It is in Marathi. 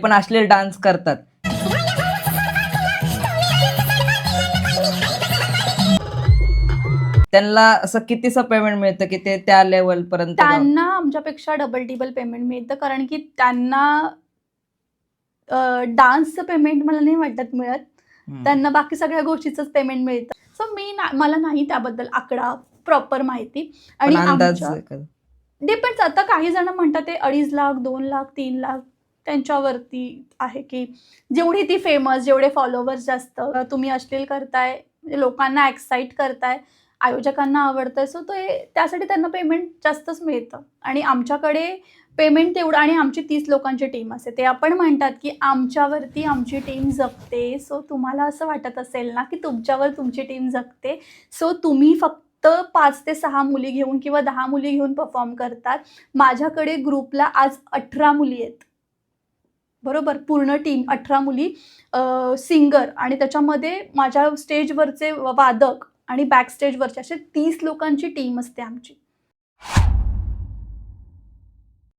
पण अश्लील डान्स करतात. त्यांना असं कितीचं पेमेंट मिळतं की ते त्या लेवल पर्यंत त्यांना आमच्यापेक्षा डबल टिबल पेमेंट मिळतं, कारण की त्यांना डान्सचं पेमेंट मला नाही वाटत मिळत. त्यांना बाकी सगळ्या गोष्टीचंच पेमेंट मिळतं. सो मला नाही त्याबद्दल आकडा प्रॉपर माहिती. आणि अंदाज डिपेंड्स. आता काही जण म्हणतात ते 2.5 लाख 2 लाख 3 लाख त्यांच्यावरती आहे, की जेवढी ती फेमस, जेवढे फॉलोवर्स जास्त, तुम्ही अश्लील करताय, लोकांना एक्साइट करताय, आयोजकांना आवडतंय, सो त्यासाठी त्यांना पेमेंट जास्तच मिळतं. आणि आमच्याकडे पेमेंट तेवढं, आणि आमची 30 लोकांची टीम असते. ते आपण म्हणतात की आमच्यावरती आमची टीम जगते. सो तुम्हाला असं वाटत असेल ना की तुमच्यावर तुमची टीम जगते, सो तुम्ही फक्त 5 ते 6 मुली घेऊन किंवा 10 मुली घेऊन परफॉर्म करतात. माझ्याकडे ग्रुपला आज 18 मुली आहेत, बरोबर. पूर्ण टीम 18 मुली, सिंगर, आणि त्याच्यामध्ये माझ्या स्टेजवरचे वादक आणि बॅक स्टेजवरचे, असे 30 लोकांची टीम असते आमची.